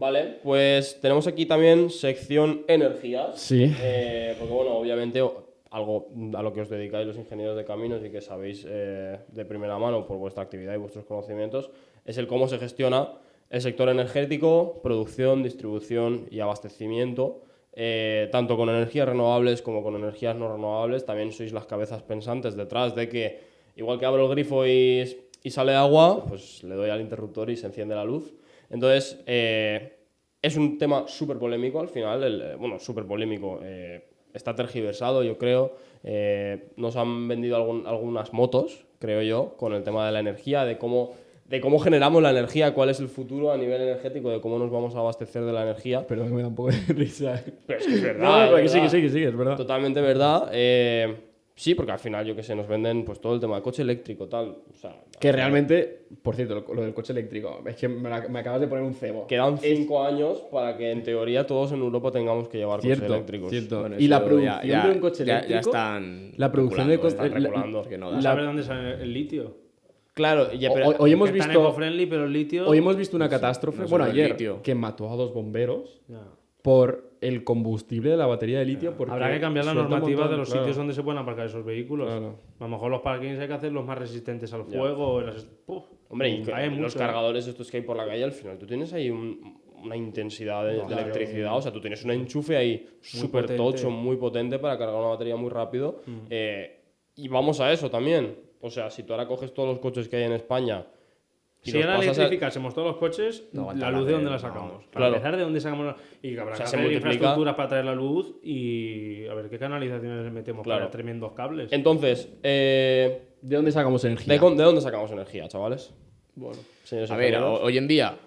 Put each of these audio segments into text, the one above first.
Vale, pues tenemos aquí también sección energías. Sí. Porque bueno, obviamente algo a lo que os dedicáis los ingenieros de caminos y que sabéis de primera mano por vuestra actividad y vuestros conocimientos, es el cómo se gestiona el sector energético, producción, distribución y abastecimiento, tanto con energías renovables como con energías no renovables. También sois las cabezas pensantes detrás de que, igual que abro el grifo y sale agua, pues le doy al interruptor y se enciende la luz. Entonces, es un tema súper polémico al final, bueno, súper polémico, está tergiversado, yo creo. Nos han vendido algunas motos, creo yo, con el tema de la energía, de cómo generamos la energía, cuál es el futuro a nivel energético, de cómo nos vamos a abastecer de la energía. Perdón, que me da un poco de risa. Pero es que es verdad. No, es que verdad. sí, es verdad. Totalmente verdad. Sí, porque al final, yo qué sé, nos venden pues todo el tema de coche eléctrico, tal. O sea, Que realmente, por cierto, lo del coche eléctrico, es que me acabas de poner un cebo. quedan 5 años para que en teoría todos en Europa tengamos que llevar coches Cierto, eléctricos. cierto. Bueno, Y la eso producción de un coche eléctrico. Ya están la producción de reculando, coche están reculando. porque no ¿No da. sabes dónde sale el litio? Claro, pero Hoy hemos Que es tan visto. eco-friendly, pero el litio... Hoy hemos visto una catástrofe, no bueno, solo el ayer, litio. que mató a 2 bomberos Ya. por el combustible de la batería de litio. Porque Habrá que cambiar la suelta un normativa montón, de los claro. sitios donde se pueden aparcar esos vehículos. Claro. A lo mejor los parkings hay que hacerlos más resistentes al fuego. hombre, y Hay los mucho. cargadores estos que hay por la calle, al final tú tienes ahí una intensidad de electricidad, o sea, tú tienes un enchufe ahí súper potente. tocho, muy potente para cargar una batería muy rápido. Y vamos a eso también. O sea, si tú ahora coges todos los coches que hay en España y Si los ahora pasas electrificásemos todos los coches, No aguanta la la luz de red, dónde la no. sacamos. Para Claro. empezar, de dónde sacamos la... Y habrá O sea, que se hacer multiplica. infraestructuras para traer la luz y a ver qué canalizaciones le metemos Claro. para tremendos cables. Entonces, ¿De dónde sacamos energía? ¿de dónde sacamos energía, chavales? Bueno, Señores a ver, ingenieros. hoy en día,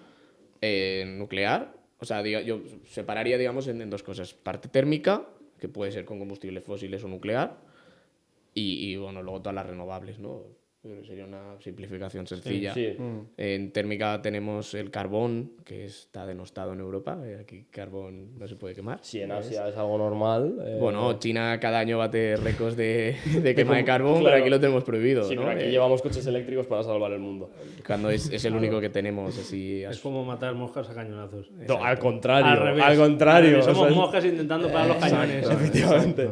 nuclear, o sea, yo separaría, digamos, en dos cosas. Parte térmica, que puede ser con combustibles fósiles o nuclear, y bueno, luego todas las renovables, ¿no? Pero sería una simplificación sencilla. Sí. En térmica tenemos el carbón, que está denostado en Europa. Aquí carbón no se puede quemar. Si en Asia es algo normal. Bueno, China cada año bate récords de quema de carbón, claro. pero aquí lo tenemos prohibido. Sí, ¿no? pero aquí llevamos coches eléctricos para salvar el mundo. Cuando es el único que tenemos así. Es como matar moscas a cañonazos. No, al contrario. Al revés. Al contrario. Al revés, somos o sea, moscas intentando parar los cañones. Efectivamente.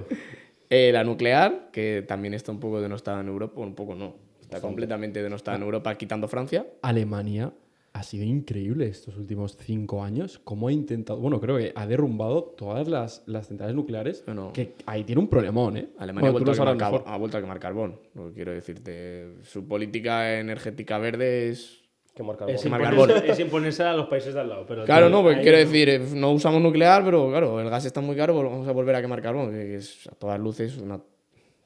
La nuclear, que también está un poco denostada en Europa, bueno, un poco no. Está completamente denostada en Europa, quitando Francia. Alemania ha sido increíble estos últimos 5 años. Cómo ha intentado. Bueno, creo que ha derrumbado todas las centrales nucleares. Bueno. Que ahí tiene un problemón, ¿eh? Alemania Bueno, tú lo sabrás mejor. ha vuelto a quemar carbón. Lo que quiero decirte. Su política energética verde es. Quemar Es carbón. carbón. imponerse a los países de al lado. Pero Claro, tío, no, porque ahí quiero decir, no usamos nuclear, pero claro, el gas está muy caro, pues vamos a volver a quemar carbón, que es a todas luces una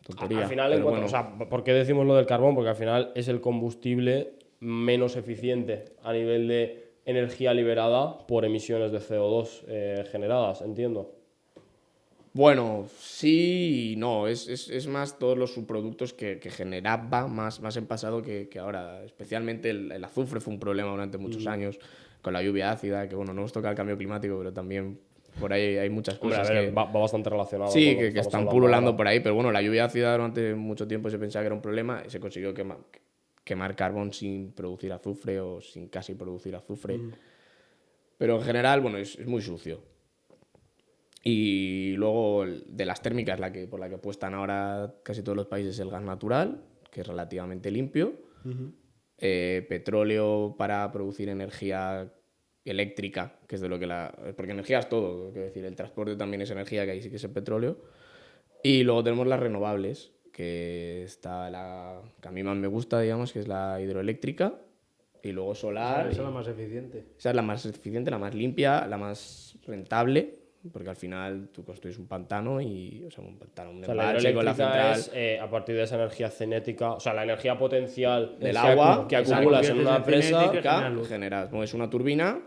tontería. Al final, pero o sea, ¿por qué decimos lo del carbón? Porque al final es el combustible menos eficiente a nivel de energía liberada por emisiones de CO2 generadas, entiendo. Bueno, sí y no. Es más todos los subproductos que generaba más en pasado que ahora. Especialmente el azufre fue un problema durante muchos años, con la lluvia ácida, que bueno, no nos toca el cambio climático, pero también por ahí hay muchas Hombre, cosas a ver, que... va bastante relacionado. Sí, con lo que estamos están hablando pululando ahora. por ahí, pero bueno, la lluvia ácida durante mucho tiempo se pensaba que era un problema y se consiguió quemar carbón sin producir azufre o sin casi producir azufre. Pero en general, bueno, es muy sucio. Y luego de las térmicas, por la que apuestan ahora casi todos los países, el gas natural, que es relativamente limpio. Petróleo para producir energía eléctrica, que es de lo que porque energía es todo, quiero decir, el transporte también es energía, que ahí sí que es el petróleo. Y luego tenemos las renovables, que está que a mí más me gusta, digamos, que es la hidroeléctrica. Y luego solar. Esa es la más eficiente. Esa es la más eficiente, la más limpia, la más rentable, porque al final tú construyes un pantano y, o sea, un O sea, la embalse con la hidroeléctrica central. es a partir de esa energía cinética, o sea, la energía potencial Del agua, que exacto, acumulas en una conviertes en presa, cinética. Genera luz. Mueves una turbina,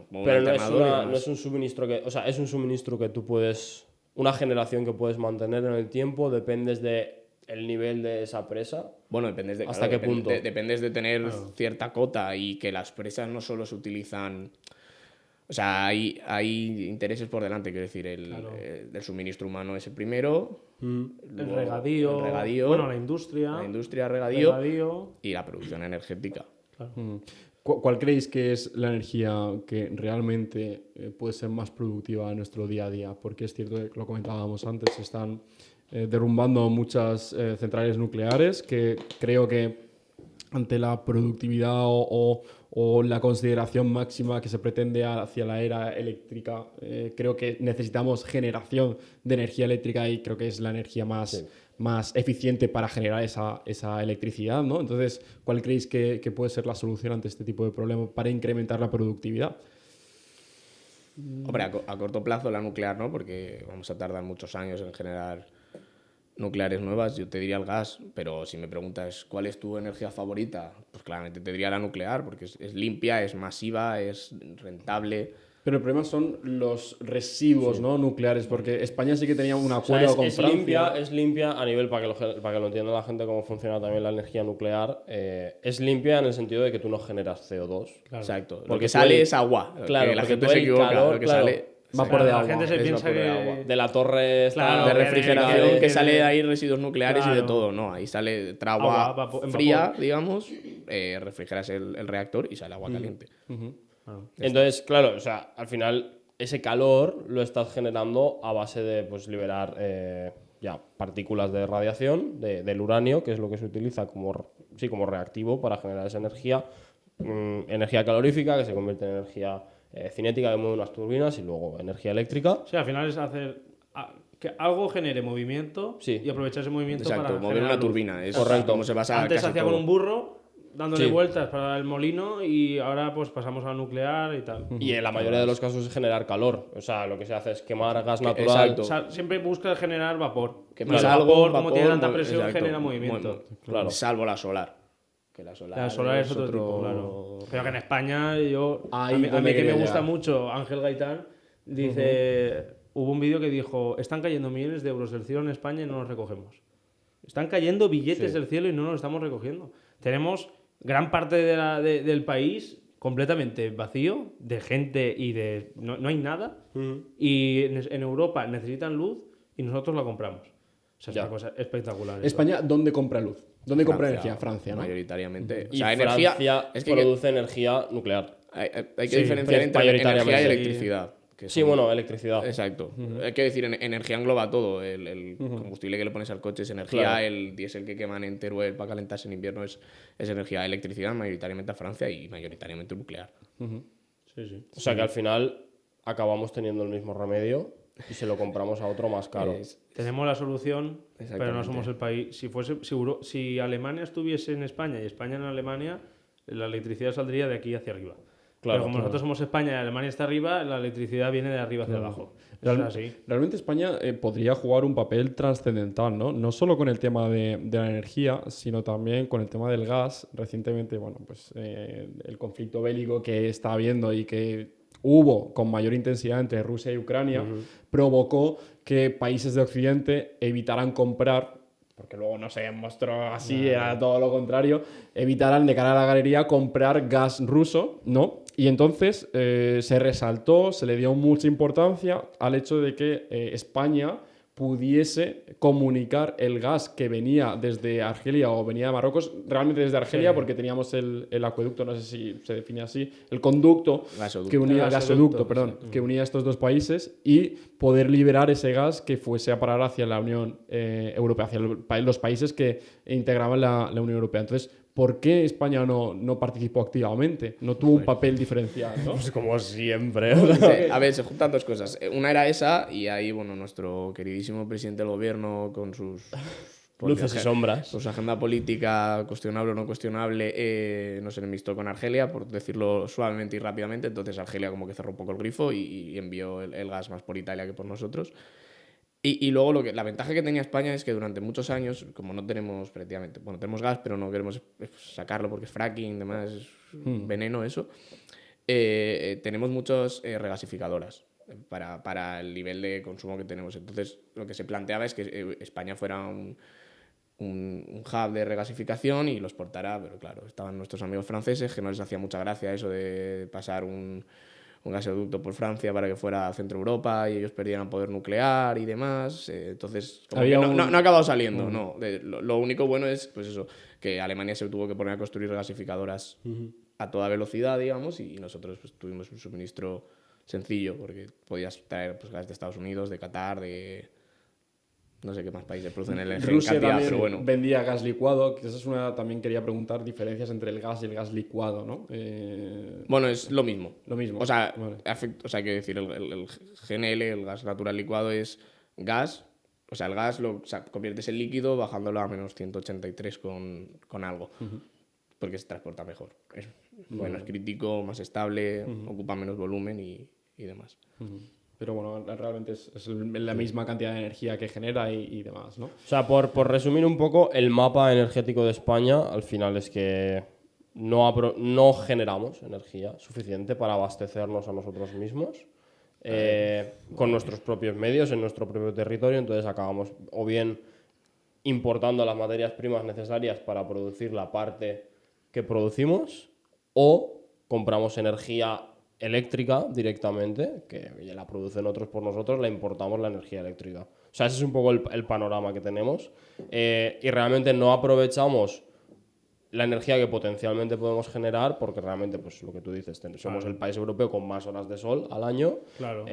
como un pero no es, alternador y demás. no es un suministro que, o sea, es un suministro que tú puedes, una generación que puedes mantener en el tiempo, dependes de el nivel de esa presa. Bueno, dependes de ¿Hasta qué punto? Dependes de tener cierta cota y que las presas no solo se utilizan. O sea, hay intereses por delante, quiero decir, el suministro humano es el primero. El luego regadío. Bueno, la industria. regadío. Y la producción energética. Claro. ¿Cuál creéis que es la energía que realmente puede ser más productiva en nuestro día a día? Porque es cierto que lo comentábamos antes, se están derrumbando muchas centrales nucleares que creo que ante la productividad o la consideración máxima que se pretende hacia la era eléctrica, creo que necesitamos generación de energía eléctrica y creo que es la energía más eficiente para generar esa electricidad, ¿no? Entonces, ¿cuál creéis que puede ser la solución ante este tipo de problemas para incrementar la productividad? Hombre, a corto plazo la nuclear no, porque vamos a tardar muchos años en generar nucleares nuevas. Yo te diría el gas, pero si me preguntas cuál es tu energía favorita, pues claramente te diría la nuclear, porque es limpia, es masiva, es rentable. Pero el problema son los residuos, ¿no? Nucleares, porque España sí que tenía un O sea, acuerdo con Francia. es limpia a nivel, para que lo entienda la gente cómo funciona también la energía nuclear, es limpia en el sentido de que tú no generas CO2. Exacto. Lo Porque que tú sale el- es agua. Claro, que la porque gente tú se el equivoca. calor, Lo que claro, sale vapor de la agua. gente se es piensa vapor de que... agua. De la torre esta Claro, de que refrigeración de- que sale de ahí residuos nucleares y de Claro. todo. No, ahí sale entra Agua, agua en fría, vapor. digamos, refrigeras el reactor y sale agua caliente. Claro. Entonces, claro, o sea, al final ese calor lo estás generando a base de pues, liberar ya partículas de radiación del uranio, que es lo que se utiliza como reactivo para generar esa energía, energía calorífica, que se convierte en energía cinética que mueve unas turbinas y luego energía eléctrica. Sí, al final es hacer que algo genere movimiento Sí. y aprovechar ese movimiento Exacto, para mover generar una luz. turbina. Es Correcto. como se basa Antes se casi hacía todo. con un burro dándole Sí. vueltas para el molino y ahora pues pasamos a nuclear y tal. Y en la mayoría de los casos es generar calor. O sea, lo que se hace es quemar gas natural. exacto. O sea, siempre busca generar vapor. Quemas Y el algo, vapor, como tiene tanta mo- presión, exacto, genera movimiento. Claro. Salvo la solar. Que la solar, La solar es otro tipo, claro. Pero que en España, Ahí a mí donde que me quería gusta llegar. mucho, Ángel Gaitán, dice, hubo un vídeo que dijo, están cayendo millones de euros del cielo en España y no los recogemos. Están cayendo billetes del cielo y no los estamos recogiendo. Tenemos gran parte del país completamente vacío de gente y de... No hay nada. Y en Europa necesitan luz y nosotros la compramos. O sea, es Ya. una cosa espectacular. eso. España, ¿dónde compra luz? ¿Dónde compra energía? Francia, ¿no? Mayoritariamente. O Y sea, Francia energía. Es que produce energía nuclear. hay que Sí, diferenciar entre mayoritariamente. energía y Sí. electricidad. que Sí, son- bueno, electricidad. Exacto. Hay que decir, energía engloba todo. El combustible que le pones al coche es energía, Claro. el diésel que queman en Teruel para calentarse en invierno es energía. Electricidad mayoritariamente a Francia y mayoritariamente nuclear. Sí, sí. O sea que al final acabamos teniendo el mismo remedio y se lo compramos a otro más caro. Tenemos la solución, pero no Exactamente. somos el país. Si Alemania estuviese en España y España en Alemania, la electricidad saldría de aquí hacia arriba. Claro, pero como nosotros somos España y Alemania está arriba, la electricidad viene de arriba hacia abajo. Eso es así. Realmente España podría jugar un papel trascendental, ¿no? No solo con el tema de la energía, sino también con el tema del gas. Recientemente, bueno, pues el conflicto bélico que está habiendo y que hubo con mayor intensidad entre Rusia y Ucrania provocó que países de Occidente evitaran comprar, porque luego no se mostró así, era todo lo contrario, evitaran de cara a la galería comprar gas ruso, ¿no? Y entonces se resaltó, se le dio mucha importancia al hecho de que España pudiese comunicar el gas que venía desde Argelia o venía de Marruecos, realmente desde Argelia, Sí. porque teníamos el acueducto, no sé si se define así, el conducto Gasoducto. que unía, El gasoducto, gasoducto, perdón, que unía estos dos países y poder liberar ese gas que fuese a parar hacia la Unión Europea, hacia los países que integraban la Unión Europea. Entonces, ¿por qué España no participó activamente? No tuvo un papel diferencial, ¿no? Pues como siempre. A ver, se juntan dos cosas. Una era esa, y ahí, bueno, nuestro queridísimo presidente del gobierno con sus Luces y sombras. con su agenda política, cuestionable o no cuestionable, nos enemistó con Argelia, por decirlo suavemente y rápidamente. Entonces Argelia como que cerró un poco el grifo y envió el gas más por Italia que por nosotros. Y luego la ventaja que tenía España es que durante muchos años, como no tenemos prácticamente, bueno, tenemos gas, pero no queremos sacarlo porque es fracking, demás, es veneno eso, tenemos muchas regasificadoras para el nivel de consumo que tenemos. Entonces, lo que se planteaba es que España fuera un hub de regasificación y lo exportara, pero claro, estaban nuestros amigos franceses que no les hacía mucha gracia eso de pasar un gasoducto por Francia para que fuera a Centro Europa y ellos perdieran poder nuclear y demás. Entonces, como Había que no ha acabado saliendo, no. Lo único bueno es, pues eso, que Alemania se tuvo que poner a construir regasificadoras a toda velocidad, digamos, y nosotros pues, tuvimos un suministro sencillo, porque podías traer pues, gas de Estados Unidos, de Qatar, de... No sé qué más países producen el en Rusia cantidad, también pero bueno. vendía gas licuado, que esa es una, también quería preguntar diferencias entre el gas y el gas licuado, ¿no? Bueno, es lo mismo. Lo mismo. O sea, Vale. quiero decir, el GNL, el gas natural licuado, es gas. O sea, el gas lo conviertes en líquido bajándolo a menos 183 con algo. Porque se transporta mejor. Es menos crítico, más estable, ocupa menos volumen y demás. Pero bueno, realmente es la misma cantidad de energía que genera y demás, ¿no? O sea, por resumir un poco, el mapa energético de España al final es que no generamos energía suficiente para abastecernos a nosotros mismos con nuestros propios medios en nuestro propio territorio. Entonces acabamos o bien importando las materias primas necesarias para producir la parte que producimos o compramos energía eléctrica directamente, que ya la producen otros por nosotros, la importamos la energía eléctrica. O sea, ese es un poco el panorama que tenemos. Y realmente no aprovechamos la energía que potencialmente podemos generar porque realmente, pues lo que tú dices, somos el país europeo con más horas de sol al año. Claro.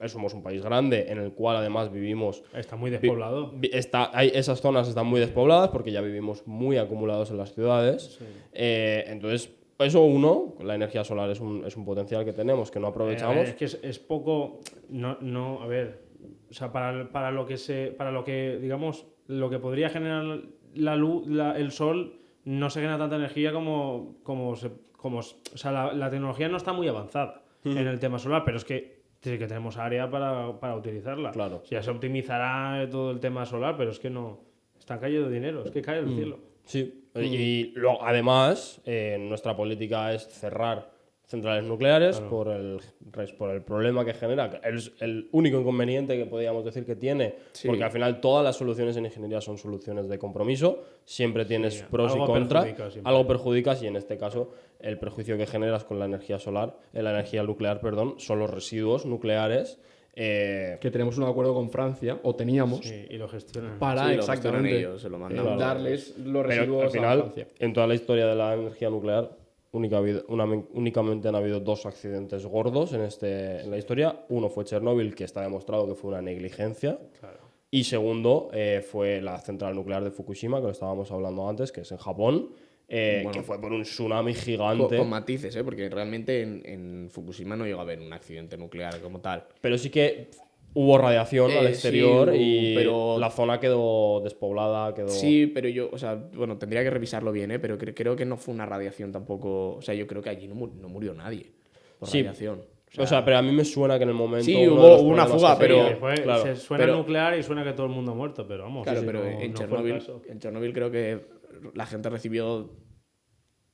Somos un país grande en el cual además vivimos... Está muy despoblado. Esas zonas están muy despobladas porque ya vivimos muy acumulados en las ciudades. Sí. Entonces, eso la energía solar es un potencial que tenemos que no aprovechamos. Es que es poco. A ver. O sea, para lo que, digamos, lo que podría generar la luz, el sol, no se genera tanta energía como o sea, la tecnología no está muy avanzada en el tema solar, pero es que sí que tenemos área para utilizarla. Claro. O sea, se optimizará todo el tema solar, pero es que no. Está cayendo dinero, es que cae del cielo. Sí, y luego, además, nuestra política es cerrar centrales nucleares por el problema que genera. Es el único inconveniente que podríamos decir que tiene, porque al final todas las soluciones en ingeniería son soluciones de compromiso, siempre tienes pros y contras, algo perjudicas y en este caso el perjuicio que generas con la energía solar, la energía nuclear, perdón, son los residuos nucleares. Que tenemos un acuerdo con Francia, o teníamos, Sí, y lo gestionan. para Sí, lo gestionan exactamente ellos, se lo mandan. darles los Pero residuos al final, a Francia. en toda la historia de la energía nuclear, únicamente han habido 2 accidentes gordos en la historia. Uno fue Chernóbil, que está demostrado que fue una negligencia. Claro. Y segundo fue la central nuclear de Fukushima, que lo estábamos hablando antes, que es en Japón, que fue por un tsunami gigante. Con matices, porque realmente en Fukushima no llegó a haber un accidente nuclear como tal. Pero sí que hubo radiación al exterior sí, y la zona quedó despoblada. Sí, pero bueno, tendría que revisarlo bien, pero creo que no fue una radiación tampoco. O sea, yo creo que allí no murió nadie por radiación. O sea, pero a mí me suena que en el momento... Sí, hubo una fuga, pero... se suena nuclear y suena que todo el mundo ha muerto, pero vamos. Claro, sí, pero no en Chernóbil creo que la gente recibió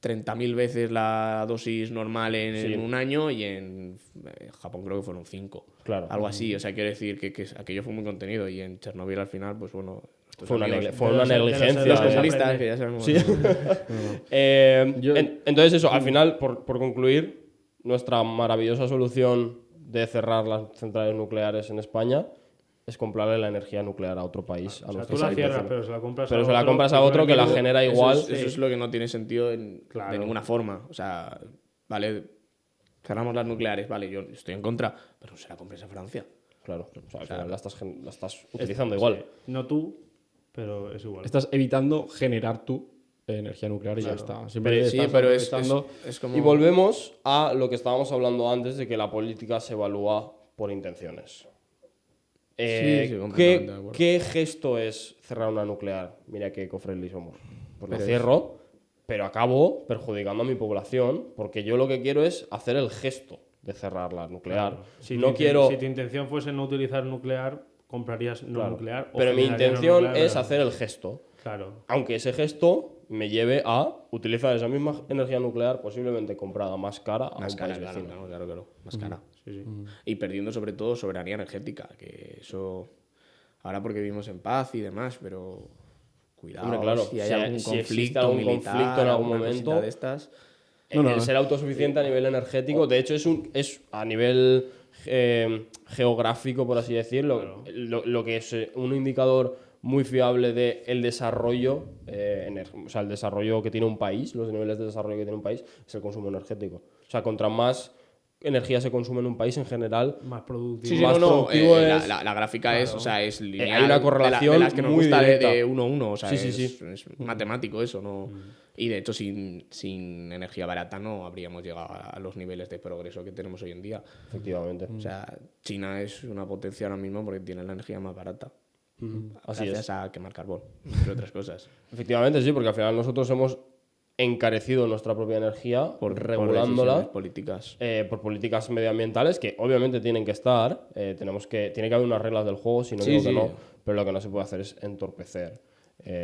30.000 veces la dosis normal en un año y en Japón creo que fueron 5. Claro. Algo así, o sea, quiero decir que aquello fue muy contenido y en Chernóbil al final, pues bueno... Fue una de negligencia. los comunistas, que ya sabemos. Sí. Entonces eso, al final, por concluir, nuestra maravillosa solución de cerrar las centrales nucleares en España es comprarle la energía nuclear a otro país. O sea, tú la cierras, pero se la compras a otro que la genera igual. Eso es lo que no tiene sentido de ninguna forma. O sea, vale, cerramos las nucleares, vale, yo estoy en contra, pero se la compres a Francia. Claro, o sea, al final la estás utilizando igual. Sí. No tú, pero es igual. Estás evitando generar tú energía nuclear y ya está. Pero es como... Y volvemos a lo que estábamos hablando antes de que la política se evalúa por intenciones. ¿Qué gesto es cerrar una nuclear? Mira qué eco-friendly somos. Pues lo cierro, pero acabo perjudicando a mi población porque yo lo que quiero es hacer el gesto de cerrar la nuclear. Claro. Si tu intención fuese no utilizar nuclear, comprarías no nuclear. Pero mi intención es hacer el gesto. Claro. Aunque ese gesto me lleve a utilizar esa misma energía nuclear posiblemente comprada más cara a un país vecino. Claro, más cara. Sí. Y perdiendo sobre todo soberanía energética, que eso ahora porque vivimos en paz y demás, pero cuidado. Hombre, claro, si hay algún conflicto conflicto en algún momento de estas. El ser autosuficiente a nivel energético, de hecho es a nivel geográfico, por así decirlo, lo que es un indicador muy fiable de el desarrollo, o sea, el desarrollo que tiene un país, los niveles de desarrollo que tiene un país, es el consumo energético. O sea, contra más energía se consume en un país en general, Más productivo. Sí, sí, más productivo es... la gráfica Claro. es, o sea, es lineal. hay una correlación de las que nos muy gusta directa. de 1-1, o sea, Sí, sí, es matemático eso, ¿no? Y de hecho, sin energía barata no habríamos llegado a los niveles de progreso que tenemos hoy en día. Efectivamente. O sea, China es una potencia ahora mismo porque tiene la energía más barata. Así Gracias es. a quemar carbón, entre otras cosas. Efectivamente, sí, porque al final nosotros hemos encarecido nuestra propia energía Por regulándola decisiones políticas. por políticas medioambientales que obviamente tienen que estar. Tiene que haber unas reglas del juego, si no Sí, digo que sí. no, pero lo que no se puede hacer es entorpecer.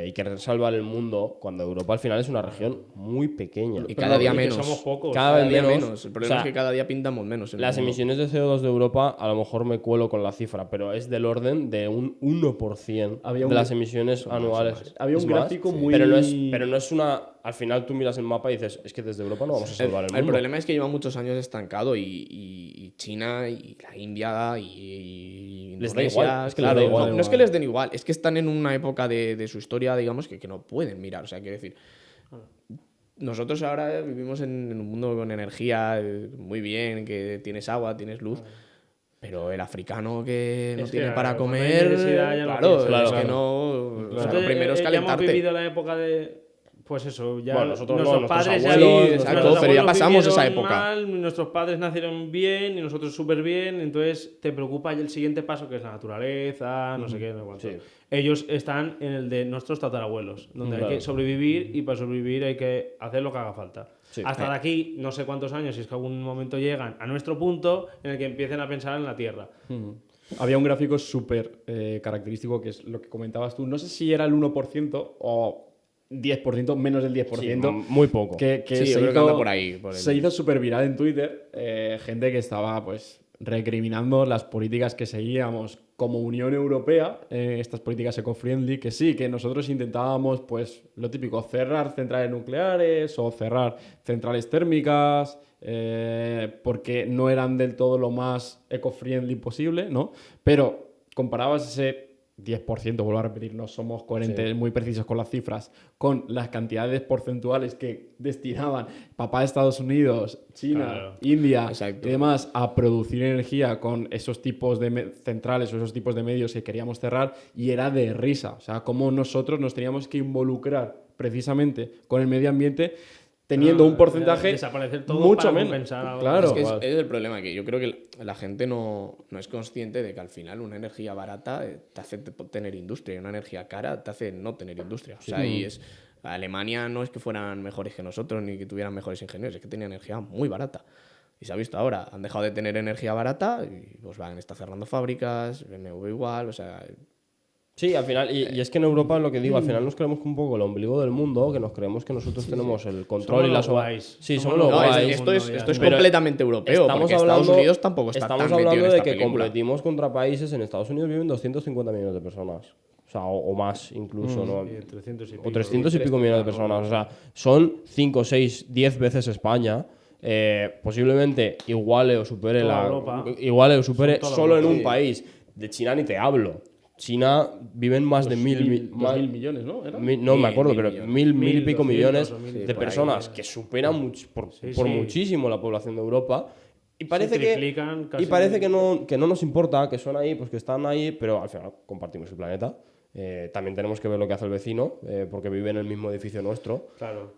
Y querer salvar el mundo cuando Europa al final es una región muy pequeña. Y cada día que menos. somos pocos. Cada vez menos. El problema O sea, es que cada día pintamos menos. en el Las mundo. emisiones de CO2 de Europa, a lo mejor me cuelo con la cifra, pero es del orden de un 1% Había un- de las emisiones anuales. Había un Es más, gráfico muy- Pero no es una... Al final tú miras el mapa y dices, es que desde Europa no vamos a salvar el El mundo. problema es que lleva muchos años estancado y China y la India y Les da Indonesia, igual, es que les claro, da igual. no es que les den igual, es que están en una época de su historia, digamos, que no pueden mirar. O sea, quiero decir, nosotros ahora vivimos en un mundo con energía muy bien, que tienes agua, tienes luz. Pero el africano que no Es que, tiene para cuando hay comer, necesidad ya no claro, piensa. es Claro. que no. O sea, Nosotros, lo primero es ya hemos calentarte. vivido la época de... Pues eso, ya Bueno, nosotros no, nuestros nuestros padres abuelos, ya sí, nuestros exacto, pero ya abuelos pasamos esa vivieron época. mal, nuestros padres nacieron bien y nosotros súper bien, entonces te preocupa ya el siguiente paso que es la naturaleza, no sé qué, no sé cuánto. Sí. Ellos están en el de nuestros tatarabuelos, donde hay Claro. que sobrevivir y para sobrevivir hay que hacer lo que haga falta. Sí. Hasta de aquí, no sé cuántos años, si es que algún momento llegan a nuestro punto en el que empiecen a pensar en la Tierra. Había un gráfico súper característico que es lo que comentabas tú. No sé si era el 1% o 10%, menos del 10%. Sí, muy poco. Que Sí, yo se creo que hizo, anda por ahí, por el- se hizo súper viral en Twitter. Gente que estaba pues recriminando las políticas que seguíamos como Unión Europea, estas políticas eco-friendly, que sí, que nosotros intentábamos, pues lo típico, cerrar centrales nucleares o cerrar centrales térmicas, porque no eran del todo lo más eco-friendly posible, ¿no? Pero comparabas ese 10%, vuelvo a repetir, no somos coherentes, muy precisos con las cifras, con las cantidades porcentuales que destinaban papá de Estados Unidos, China, Claro. India Exacto. y demás a producir energía con esos tipos de centrales o esos tipos de medios que queríamos cerrar, y era de risa. O sea, cómo nosotros nos teníamos que involucrar precisamente con el medio ambiente teniendo un porcentaje desaparecer todo mucho para menos. compensar algo. Claro. Es que igual. es el problema, que yo creo que la gente no es consciente de que al final una energía barata te hace tener industria y una energía cara te hace no tener industria. O sea, y es... Alemania no es que fueran mejores que nosotros ni que tuvieran mejores ingenieros, es que tenía energía muy barata. Y se ha visto ahora, han dejado de tener energía barata y pues está cerrando fábricas, BMW igual, o sea... Sí, al final, y es que en Europa lo que digo, al final nos creemos que un poco el ombligo del mundo, que nos creemos que nosotros tenemos el control Somos y la los guays. Sí, Somos somos los los No, guays. esto es Pero completamente europeo, porque Estados Unidos tampoco está estamos tan metido hablando en de esta que película. competimos contra países. En Estados Unidos viven 250 millones de personas. O sea, o más incluso, ¿no? Sí, 300 y pico. O 300 y pico millones de personas. O sea, son 5, 6, 10 veces España. Posiblemente iguale o supere Toda Europa. iguale o supere Son toda solo en Europa. un país. De China ni te hablo. China viven más de 2.000 mil millones, ¿no? ¿Era? no me acuerdo, pero millones. mil y pico 1.200 millones o 1.000 de por ahí, personas que superan por Sí. muchísimo la población de Europa. Y parece, triplican casi. y parece que no nos importa, que son ahí, pues que están ahí, pero al final compartimos el planeta. También tenemos que ver lo que hace el vecino, porque vive en el mismo edificio nuestro. Claro.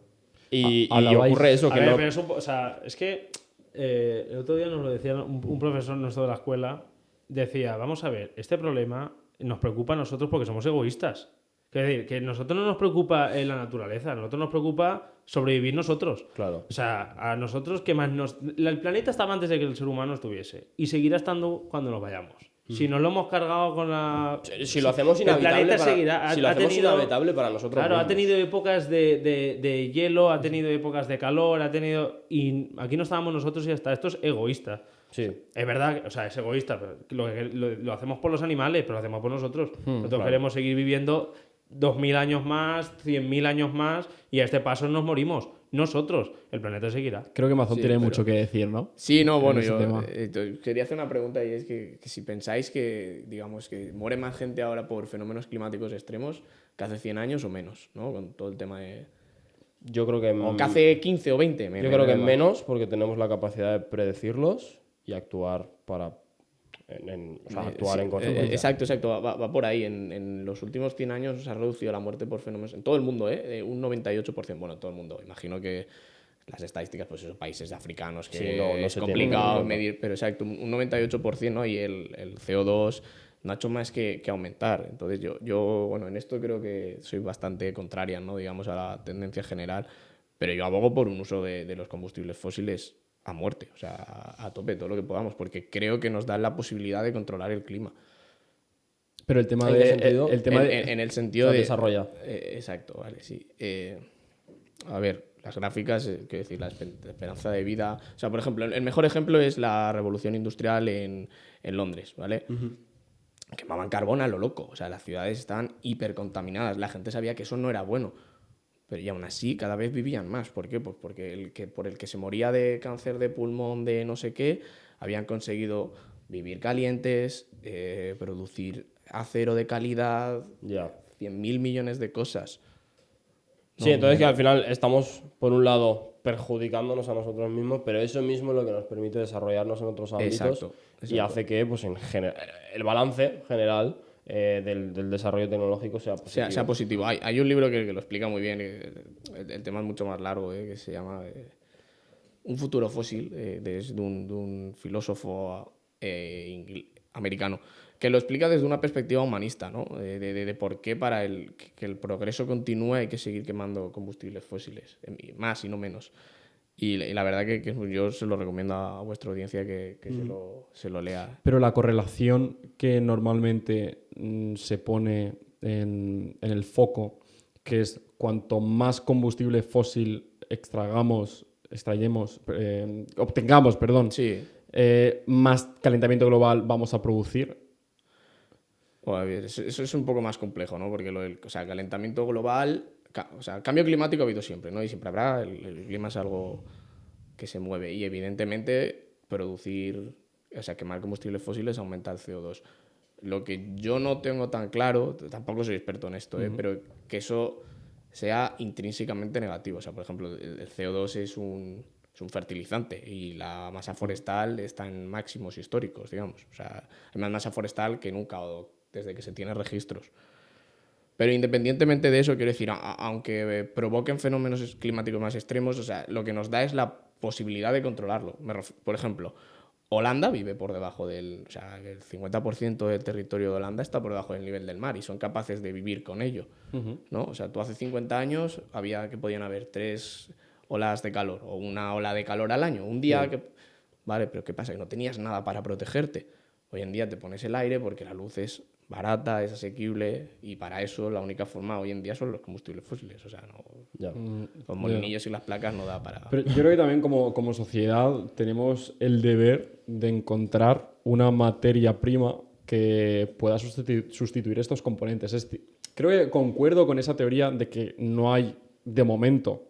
Y Hablabais- ocurre eso, A que ver, no... pero o sea, es que el otro día nos lo decía un profesor nuestro de la escuela. Decía, vamos a ver, este problema nos preocupa a nosotros porque somos egoístas. Es decir, que a nosotros no nos preocupa la naturaleza, a nosotros nos preocupa sobrevivir nosotros. Claro. O sea, a nosotros que más nos... El planeta estaba antes de que el ser humano estuviese y seguirá estando cuando nos vayamos. Si nos lo hemos cargado con la... Si lo hacemos el inhabitable planeta para, seguirá. si lo Ha hacemos tenido- inhabitable para nosotros Claro, ha mismos. tenido épocas de hielo, ha tenido épocas de calor, ha tenido... Y aquí no estábamos nosotros y ya está. Esto es egoísta. Sí. Es verdad, o sea, es egoísta. Pero lo hacemos por los animales, pero lo hacemos por nosotros. Nosotros claro. queremos seguir viviendo 2000 años más, 100.000 años más, y a este paso nos morimos. Nosotros, el planeta seguirá. Creo que Amazon Sí, tiene pero- mucho que decir, ¿no? Sí, no, En bueno, ese yo tema. quería hacer una pregunta y es que si pensáis que, digamos, que muere más gente ahora por fenómenos climáticos extremos que hace 100 años o menos, ¿no? Con todo el tema de... Yo creo que, O que hace 15 o 20. yo creo que menos, porque tenemos la capacidad de predecirlos y actuar para o sea, actuar Sí, en consecuencia. exacto, va por ahí. En los últimos 100 años se ha reducido la muerte por fenómenos en todo el mundo, ¿eh? Un 98%. Bueno, todo el mundo. Imagino que las estadísticas, pues esos países africanos que Sí, no es se tienen complicado en cuenta. medir, pero exacto, un 98%, ¿no? Y el CO2 no ha hecho más que aumentar. Entonces bueno, en esto creo que soy bastante contraria, ¿no? Digamos, a la tendencia general, pero yo abogo por un uso de los combustibles fósiles a muerte, o sea, a tope, todo lo que podamos, porque creo que nos dan la posibilidad de controlar el clima. Pero el tema ¿En de... qué sentido? El tema de... En el sentido O sea, de... desarrolla. Exacto, vale, sí. A ver, las gráficas, quiero decir, la esperanza de vida... O sea, por ejemplo, el mejor ejemplo es la revolución industrial en Londres, ¿vale? Quemaban carbón a lo loco, o sea, las ciudades estaban hipercontaminadas, la gente sabía que eso no era bueno, pero y aún así cada vez vivían más. ¿Por qué? Pues porque por el que se moría de cáncer de pulmón, de no sé qué, habían conseguido vivir calientes, producir acero de calidad, Ya. 100.000 millones de cosas. Sí, entonces que al final estamos, por un lado, perjudicándonos a nosotros mismos, pero eso mismo es lo que nos permite desarrollarnos en otros ámbitos Exacto, y exacto. hace que pues, el balance general del desarrollo tecnológico sea positivo. Sea positivo. Hay un libro que lo explica muy bien, el tema es mucho más largo, que se llama Un futuro fósil, es de un filósofo americano, que lo explica desde una perspectiva humanista, ¿no? De por qué para que el progreso continúe hay que seguir quemando combustibles fósiles, más y no menos. Y la verdad que yo se lo recomiendo a vuestra audiencia que se lo lea. Pero la correlación que normalmente se pone en el foco, que es cuanto más combustible fósil obtengamos, perdón, Sí. más calentamiento global vamos a producir. Bueno, a ver, eso es un poco más complejo, ¿no? Porque o sea, el calentamiento global, o sea, el cambio climático ha habido siempre, ¿no? Y siempre habrá, el clima es algo que se mueve y evidentemente o sea, quemar combustibles fósiles aumenta el CO2. Lo que yo no tengo tan claro, tampoco soy experto en esto, pero que eso sea intrínsecamente negativo. O sea, por ejemplo, el CO2 es un fertilizante y la masa forestal está en máximos históricos, digamos. O sea, hay más masa forestal que nunca desde que se tienen registros. Pero independientemente de eso, quiero decir, aunque provoquen fenómenos climáticos más extremos, o sea, lo que nos da es la posibilidad de controlarlo. Por ejemplo, Holanda vive por debajo o sea, el 50% del territorio de Holanda está por debajo del nivel del mar y son capaces de vivir con ello, ¿no? O sea, tú hace 50 años podían haber 3 olas de calor o una ola de calor al año. Un día Vale, pero ¿qué pasa? Que no tenías nada para protegerte. Hoy en día te pones el aire porque la luz es barata, es asequible y para eso la única forma hoy en día son los combustibles fósiles. O sea, no, Ya. los molinillos y las placas no da para... Pero yo creo que también como sociedad tenemos el deber de encontrar una materia prima que pueda sustituir estos componentes. Creo que concuerdo con esa teoría de que no hay, de momento,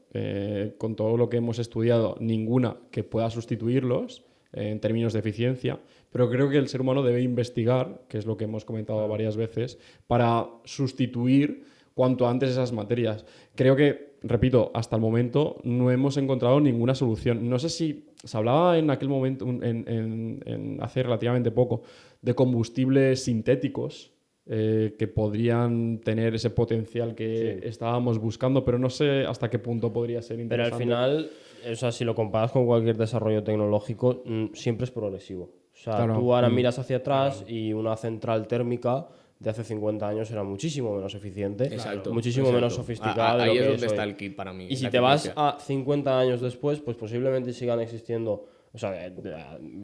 con todo lo que hemos estudiado, ninguna que pueda sustituirlos en términos de eficiencia, pero creo que el ser humano debe investigar, que es lo que hemos comentado varias veces, para sustituir cuanto antes esas materias. Creo que, repito, hasta el momento no hemos encontrado ninguna solución. No sé si se hablaba en aquel momento, hace relativamente poco, de combustibles sintéticos que podrían tener ese potencial que estábamos buscando, pero no sé hasta qué punto podría ser Pero al interesante. final, o sea, si lo comparas con cualquier desarrollo tecnológico, siempre es progresivo. O sea, Claro. tú ahora miras hacia atrás y una central térmica de hace 50 años era muchísimo menos eficiente, Exacto, muchísimo exacto. menos sofisticada de lo Ahí que es donde es está hoy. el kit para mí. Y si la te vas eficiencia. a 50 años después, pues posiblemente sigan existiendo. O sea,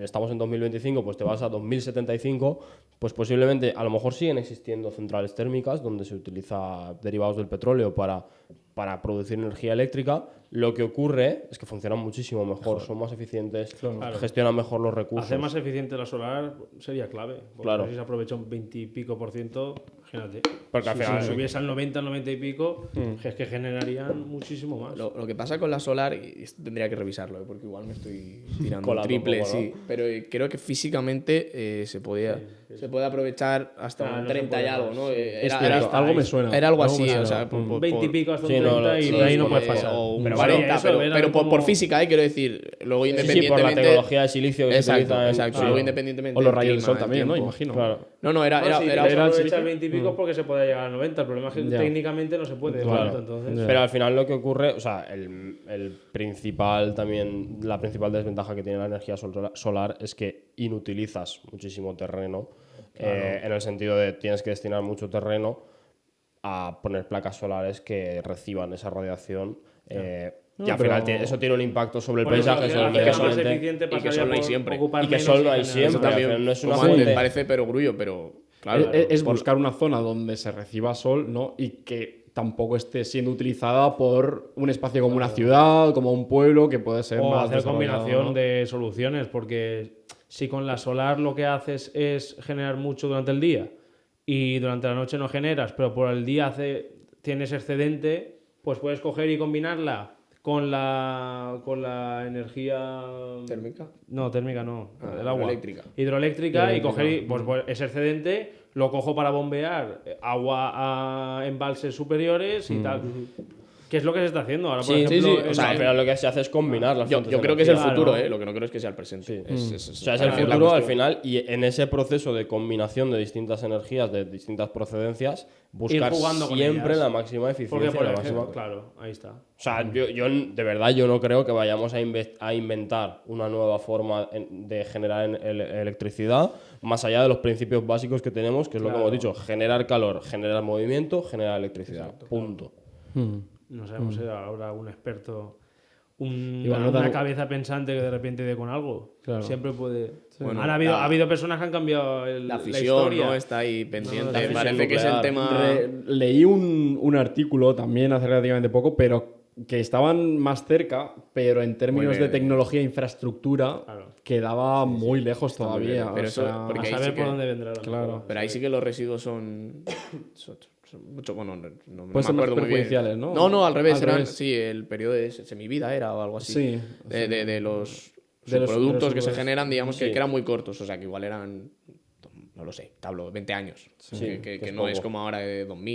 estamos en 2025, pues te vas a 2075, pues posiblemente a lo mejor siguen existiendo centrales térmicas donde se utiliza derivados del petróleo para producir energía eléctrica Lo que ocurre es que funcionan muchísimo mejor, son más eficientes, gestionan mejor los recursos. Hacer más eficiente la solar sería clave. Porque Claro. si se aprovecha un 20 y pico por ciento, imagínate. Porque al final- si subiese al 90, al 90 y pico, es que generarían muchísimo más. Lo que pasa con la solar, y esto tendría que revisarlo, porque igual me estoy tirando Colando triple, un poco, ¿no? sí. Pero creo que físicamente se puede aprovechar hasta Ah, un no se 30 y puede algo, más, ¿no? sí. Algo me suena. Era algo Algo así, me o suena. sea, por 20 y pico hasta un Sí, no, 30 y sí, de ahí no sí, puedes pasar. O un Pero 40, eso, era pero por como- física, quiero decir. Luego Sí, independientemente... por la tecnología de silicio que se Exacto, utiliza en... exacto. Sí. Luego independientemente O los del rayos del clima, sol del también, ¿no? tiempo. Imagino. Claro. No, era Sí, era puedes era el aprovechar silicio. 20 y pico porque se puede llegar al 90. El problema es que Ya. técnicamente no se puede. Claro. tanto, entonces. Pero al final lo que ocurre, o sea, el principal también, la principal desventaja que tiene la energía solar es que inutilizas muchísimo terreno, en el sentido de tienes que destinar mucho terreno a poner placas solares que reciban esa radiación. Y al final eso tiene un impacto sobre el Por eso, paisaje, que sobre el hacer medio más ambiente. eficiente Y que pasaría sol no hay por siempre. ocupar Y que menos sol no hay generar- siempre. Eso también, no es una como antes, fuente. parece perogrullo, pero claro. Es buscar una zona donde se reciba sol, ¿no? Y que tampoco esté siendo utilizada por un espacio como una ciudad, como un pueblo, que puede ser O más hacer desarrollado, combinación ¿no? de soluciones, porque si con la solar lo que haces es generar mucho durante el día y durante la noche no generas, pero por el día tienes excedente, pues puedes coger y combinarla con la energía ¿Térmica? No, térmica no, el agua. hidroeléctrica. Hidroeléctrica y coger pues, ese excedente lo cojo para bombear agua a embalses superiores y tal. ¿Qué es lo que se está haciendo ahora? Por Sí, ejemplo, o sea, al final lo que se hace es combinar las Yo fuentes de creo que es el energía. futuro, Claro. Lo que no creo es que sea el presente. O sea, es el la futuro al cuestión. final, y en ese proceso de combinación de distintas energías, de distintas procedencias, buscar jugando con siempre ellas. la máxima porque, eficiencia. por la ejemplo, máxima... claro, ahí está. O sea, yo de verdad yo no creo que vayamos a inventar una nueva forma de generar electricidad más allá de los principios básicos que tenemos, que es lo que hemos dicho: generar calor, generar movimiento, generar electricidad. Punto. No sabemos si habrá un experto, Igual no una tan- cabeza pensante que de repente dé con algo. Claro. Siempre puede. Bueno, ha habido personas que han cambiado La la fisión, historia. ¿no? Está ahí pendiente. la fisión Parece que es el nuclear. tema... Leí un artículo también hace relativamente poco, pero que estaban más cerca, pero en términos de tecnología e infraestructura quedaba muy lejos todavía. Pero o eso, sea, porque A ahí saber sí por que- dónde vendrá la claro. Pero ahí sí que los residuos son mucho, bueno, no me Pueden ser más acuerdo muy bien. perjudiciales, ¿no? No, al revés, Al eran, revés. sí, el periodo de semivida era o algo así. Sí, de los De los- productos de que los- se generan, digamos sí. que eran muy cortos, o sea que igual eran, no lo sé, te hablo, 20 años. Sí, que que es no es poco. como ahora de 2000.